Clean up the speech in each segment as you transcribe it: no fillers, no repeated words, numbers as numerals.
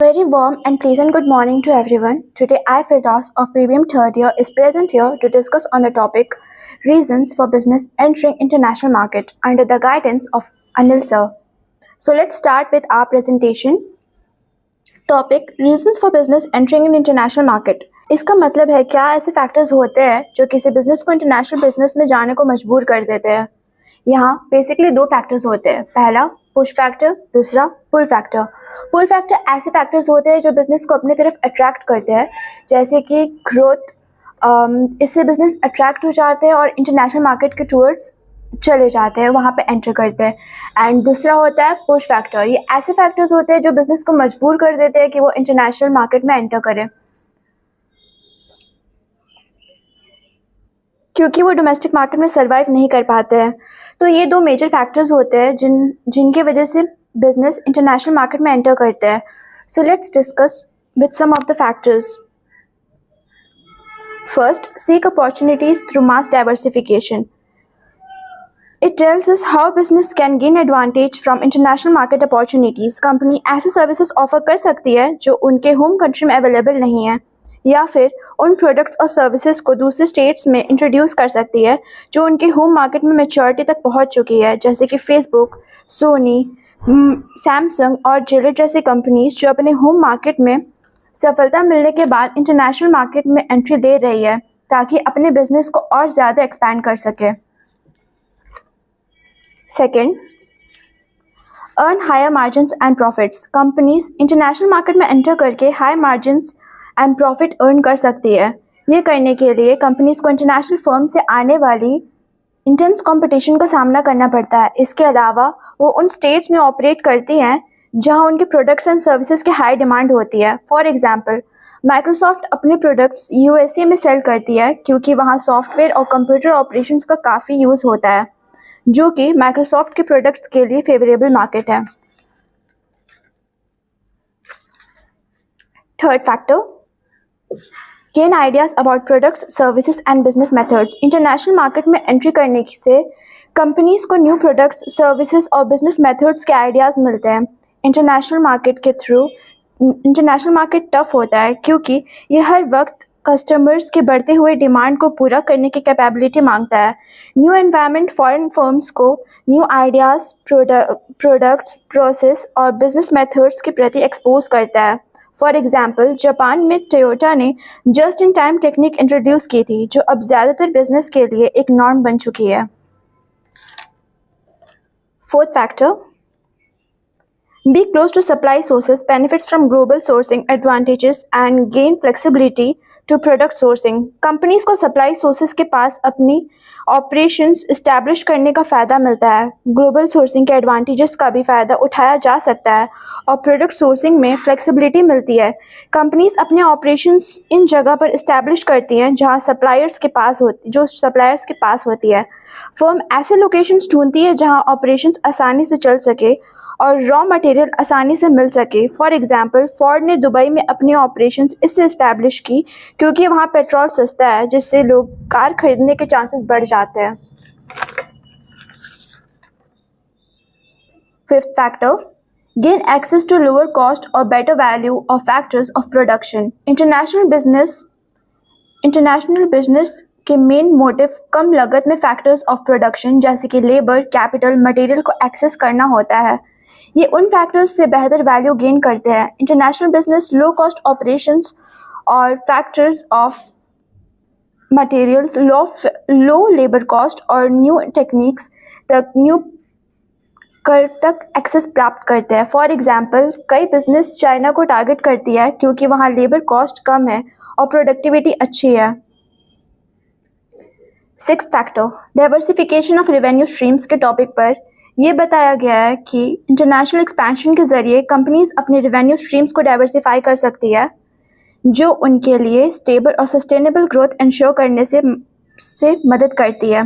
Very warm and pleasant good morning to everyone. Today I, Firdaus of PBM third year, is present here to discuss on the topic Reasons for Business Entering International Market under the guidance of Anil sir. So let's start with our presentation. Topic Reasons for Business Entering an International Market. इसका मतलब है क्या ऐसे factors होते हैं जो किसी business को इंटरनेशनल बिजनेस में जाने को मजबूर कर देते हैं। यहाँ बेसिकली दो फैक्टर्स होते हैं, पहला पुश फैक्टर, दूसरा पुल फैक्टर। पुल फैक्टर ऐसे फैक्टर्स होते हैं जो बिजनेस को अपनी तरफ अट्रैक्ट करते हैं, जैसे कि ग्रोथ, इससे बिजनेस अट्रैक्ट हो जाते हैं और इंटरनेशनल मार्केट के टूवर्ड्स चले जाते हैं, वहाँ पे एंटर करते हैं। एंड दूसरा होता है पुश फैक्टर। ये ऐसे फैक्टर्स होते हैं जो बिजनेस को मजबूर कर देते हैं कि वो इंटरनेशनल मार्केट में एंटर करे, क्योंकि वो डोमेस्टिक मार्केट में सर्वाइव नहीं कर पाते हैं। तो ये दो मेजर फैक्टर्स होते हैं जिनके वजह से बिजनेस इंटरनेशनल मार्केट में एंटर करते हैं। So let's discuss with some of the factors. First, seek opportunities through mass diversification. It tells us how business can gain advantage from international market opportunities. Company ऐसे services offer कर सकती है जो उनके home country में available नहीं है, या फिर उन प्रोडक्ट्स और सर्विसेज को दूसरे स्टेट्स में इंट्रोड्यूस कर सकती है जो उनके होम मार्केट में मैच्योरिटी तक पहुंच चुकी है, जैसे कि फेसबुक, सोनी, सैमसंग और जिलेट जैसी कंपनीज जो अपने होम मार्केट में सफलता मिलने के बाद इंटरनेशनल मार्केट में एंट्री ले रही है ताकि अपने बिजनेस को और ज़्यादा एक्सपैंड कर सके। Second, earn higher margins and profits. Companies international market में एंटर करके high margins and profit earn कर सकती है। ये करने के लिए कंपनीज को इंटरनेशनल फर्म से आने वाली इंटेंस कंपटीशन का सामना करना पड़ता है। इसके अलावा वो उन स्टेट्स में ऑपरेट करती हैं जहां उनके प्रोडक्ट्स एंड सर्विसेज की हाई डिमांड होती है। फॉर एग्जांपल, माइक्रोसॉफ्ट अपने प्रोडक्ट्स यूएसए में सेल करती है क्योंकि वहां सॉफ्टवेयर और कंप्यूटर ऑपरेशंस का काफ़ी यूज़ होता है, जो कि माइक्रोसॉफ्ट के प्रोडक्ट्स के लिए फेवरेबल मार्केट है। Third factor, gain ideas about products, services and business methods. International market में एंट्री करने से कंपनीज को न्यू प्रोडक्ट्स, सर्विसेज और बिजनेस मेथड्स के आइडियाज़ मिलते हैं। इंटरनेशनल मार्केट टफ होता है क्योंकि ये हर वक्त कस्टमर्स के बढ़ते हुए डिमांड को पूरा करने की कैपेबिलिटी मांगता है। न्यू एनवायरनमेंट फॉरेन फर्म्स को न्यू आइडियाज़, प्रोडक्ट्स, प्रोसेस और बिजनेस मेथड्स के प्रति एक्सपोज करता है। फॉर एग्जाम्पल, जापान में टोयोटा ने just in time technique introduce की थी, जो अब ज़्यादातर बिजनेस के लिए एक नॉर्म बन चुकी है। Fourth factor, be close to supply sources, benefits from global sourcing advantages and gain flexibility to product sourcing. Companies को सप्लाई सोर्सेज के पास अपनी ऑपरेशंस इस्टेब्लिश करने का फ़ायदा मिलता है। ग्लोबल सोर्सिंग के एडवांटेजेस का भी फ़ायदा उठाया जा सकता है और प्रोडक्ट सोर्सिंग में फ्लेक्सिबिलिटी मिलती है। कंपनीज अपने ऑपरेशंस इन जगह पर इस्टेब्लिश करती हैं जहां सप्लायर्स के पास होती है। फर्म ऐसे लोकेशंस ढूंढती है जहां ऑपरेशंस आसानी से चल सके और रॉ मटेरियल आसानी से मिल सके। फॉर एग्जांपल, फोर्ड ने दुबई में अपनी ऑपरेशंस इससे इस्टेब्लिश की क्योंकि वहाँ पेट्रोल सस्ता है, जिससे लोग कार खरीदने के चांसेस बढ़ जाते हैं। Fifth factor, gain access to lower cost और better value of factors of production. International business के मेन मोटिव कम लागत में फैक्टर्स ऑफ प्रोडक्शन जैसे कि लेबर, कैपिटल, मटेरियल को एक्सेस करना होता है। ये उन फैक्टर्स से बेहतर वैल्यू गेन करते हैं। International business low cost operations और factors of materials, low labour cost और न्यू टेक्निक्स तक एक्सेस प्राप्त करते हैं। फॉर एग्जांपल, कई बिजनेस चाइना को टारगेट करती है क्योंकि वहाँ लेबर कॉस्ट कम है और प्रोडक्टिविटी अच्छी है। Sixth factor, diversification of revenue streams के टॉपिक पर यह बताया गया है कि इंटरनेशनल एक्सपेंशन के ज़रिए कंपनीज अपने रेवेन्यू स्ट्रीम्स को डाइवर्सिफाई कर सकती है, जो उनके लिए स्टेबल और सस्टेनेबल ग्रोथ इंश्योर करने से मदद करती है।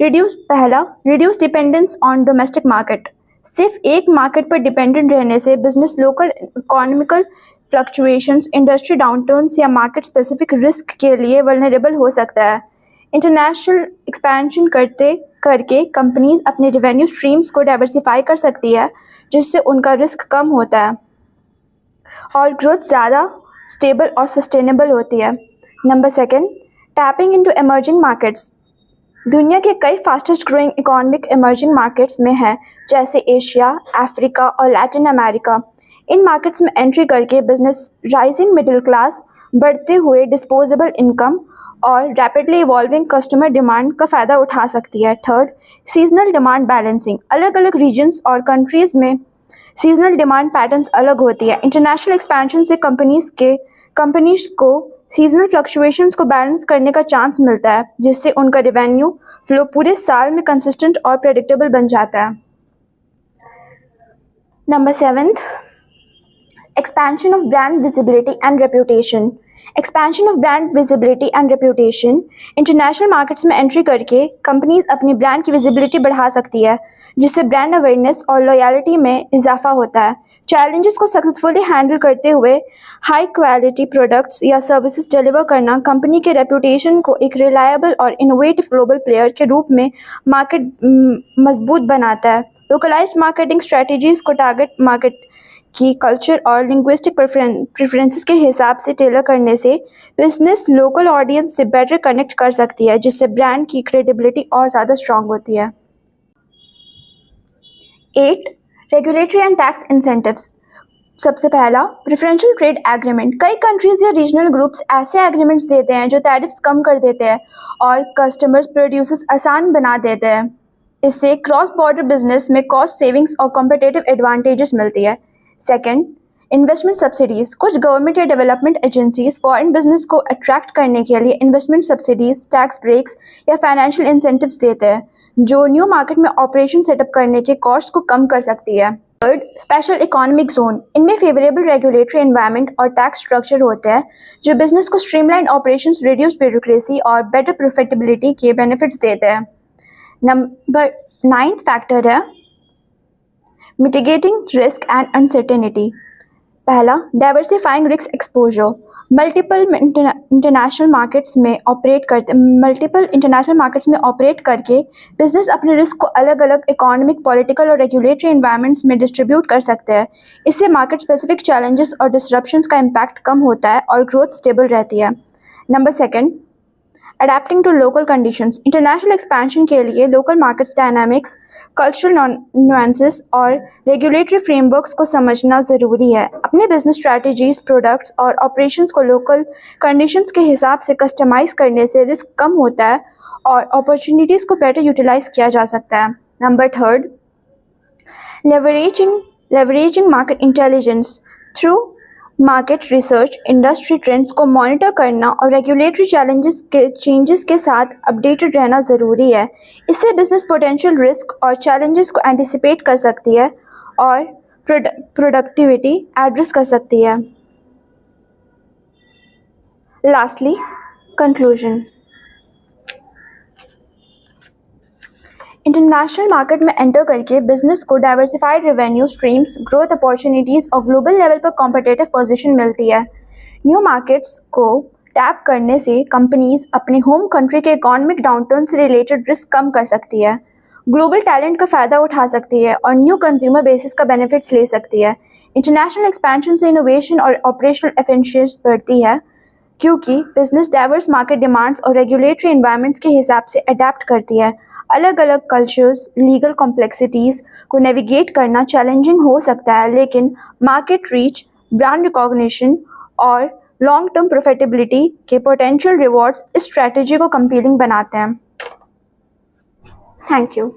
Reduce dependence on domestic market. सिर्फ एक मार्केट पर डिपेंडेंट रहने से business local economical fluctuations, industry downturns या मार्केट स्पेसिफिक रिस्क के लिए वल्नरेबल हो सकता है। इंटरनेशनल एक्सपेंशन करके कंपनीज अपने रेवेन्यू स्ट्रीम्स को डाइवर्सिफाई कर सकती है, जिससे उनका रिस्क कम होता है। और ग्रोथ ज़्यादा स्टेबल और सस्टेनेबल होती है। Number second, tapping into emerging markets. दुनिया के कई fastest growing economic emerging markets में है, जैसे एशिया, अफ्रीका और लैटिन अमेरिका। इन मार्केट्स में एंट्री करके बिजनेस राइजिंग मिडिल क्लास, बढ़ते हुए डिस्पोजेबल इनकम और रैपिडली इवॉल्विंग कस्टमर डिमांड का फ़ायदा उठा सकती है। Third, seasonal demand balancing. अलग अलग रीजन्स और कंट्रीज़ में सीजनल डिमांड पैटर्न्स अलग होती है। इंटरनेशनल एक्सपेंशन से कंपनीज को सीजनल फ्लक्चुएशंस को बैलेंस करने का चांस मिलता है, जिससे उनका रेवेन्यू फ्लो पूरे साल में कंसिस्टेंट और प्रेडिक्टेबल बन जाता है। Number seventh, expansion of brand visibility and reputation. Expansion of brand visibility and reputation. International markets में एंट्री करके कंपनीज अपनी ब्रांड की विजिबिलिटी बढ़ा सकती है, जिससे ब्रांड अवेयरनेस और लॉयल्टी में इजाफा होता है। चैलेंजेस को सक्सेसफुली हैंडल करते हुए हाई क्वालिटी प्रोडक्ट्स या सर्विसेज डिलीवर करना कंपनी के रेपुटेशन को एक रिलायबल और इनोवेटिव ग्लोबल प्लेयर के रूप में मार्केट मजबूत बनाता है। लोकलाइज्ड मार्केटिंग स्ट्रेटजीज को टारगेट मार्केट की कल्चर और लिंग्विस्टिक प्रेफरेंसेस के हिसाब से टेलर करने से बिजनेस लोकल ऑडियंस से बेटर कनेक्ट कर सकती है, जिससे ब्रांड की क्रेडिबिलिटी और ज़्यादा स्ट्रांग होती है। 8. Regulatory and tax incentives. सबसे पहला, प्रेफरेंशियल ट्रेड एग्रीमेंट। कई कंट्रीज या रीजनल ग्रुप्स ऐसे एग्रीमेंट्स देते हैं जो टैरिफ्स कम कर देते हैं और कस्टमर्स प्रोड्यूसर्स आसान बना देते हैं। इससे क्रॉस बॉर्डर बिजनेस में कॉस्ट सेविंग्स और कॉम्पिटिटिव एडवांटेजेस मिलती है। Second, investment subsidies. कुछ गवर्नमेंट या डेवलपमेंट एजेंसीज फॉरेन बिजनेस को अट्रैक्ट करने के लिए इन्वेस्टमेंट सब्सिडीज़, टैक्स ब्रेक्स या फाइनेंशियल इंसेंटिव्स देते हैं, जो न्यू मार्केट में ऑपरेशन सेटअप करने के कॉस्ट को कम कर सकती है। Third, special economic zone. इनमें फेवरेबल रेगुलेटरी एनवायरनमेंट और टैक्स स्ट्रक्चर होते हैं, जो बिजनेस को स्ट्रीमलाइन ऑपरेशंस, रिड्यूस ब्यूरोक्रेसी और बेटर प्रॉफिटेबिलिटी के बेनिफिट्स देते हैं। नंबर 9th फैक्टर है मिटिगेटिंग रिस्क एंड अनसर्टेनिटी। पहला, diversifying risk exposure. Multiple international markets में ऑपरेट करके बिजनेस अपने रिस्क को अलग अलग इकोनॉमिक, पॉलिटिकल और रेगुलेटरी एनवायरनमेंट्स में डिस्ट्रीब्यूट कर सकते हैं। इससे मार्केट स्पेसिफिक चैलेंजेस और डिसरप्शंस का इम्पैक्ट कम होता है और ग्रोथ स्टेबल रहती है। Number second, adapting to local conditions. International expansion के लिए local markets dynamics, cultural nuances और रेगुलेटरी फ्रेमवर्क्स को समझना ज़रूरी है। अपने बिजनेस स्ट्रैटेजीज, प्रोडक्ट्स और ऑपरेशंस को लोकल कंडीशंस के हिसाब से कस्टमाइज करने से रिस्क कम होता है और अपॉर्चुनिटीज़ को बेटर यूटिलाइज किया जा सकता है। Number third, leveraging market intelligence. Through market research, industry trends को मॉनिटर करना और रेगुलेटरी चेंजेस के साथ अपडेटेड रहना ज़रूरी है। इससे बिजनेस पोटेंशियल रिस्क और चैलेंजेस को एंटिसिपेट कर सकती है और प्रोडक्टिविटी एड्रेस कर सकती है। Lastly, conclusion. इंटरनेशनल मार्केट में एंटर करके बिजनेस को diversified revenue streams, growth opportunities और ग्लोबल लेवल पर कॉम्पिटिटिव पोजीशन मिलती है। न्यू मार्केट्स को टैप करने से कंपनीज अपने होम कंट्री के इकोनॉमिक डाउनटर्न से रिलेटेड रिस्क कम कर सकती है, ग्लोबल टैलेंट का फ़ायदा उठा सकती है और न्यू कंज्यूमर बेसिस का बेनिफिट्स ले सकती है। इंटरनेशनल एक्सपेंशन से इनोवेशन और ऑपरेशनल एफिशिएंसी बढ़ती है, क्योंकि बिजनेस डाइवर्स मार्केट डिमांड्स और रेगुलेटरी एनवायरनमेंट्स के हिसाब से अडेप्ट करती है। अलग अलग कल्चर्स, लीगल कॉम्प्लेक्सिटीज़ को नेविगेट करना चैलेंजिंग हो सकता है, लेकिन मार्केट रीच, ब्रांड रिकॉग्निशन और लॉन्ग टर्म प्रॉफिटेबिलिटी के पोटेंशियल रिवॉर्ड्स इस स्ट्रैटेजी को कंपीलिंग बनाते हैं। Thank you.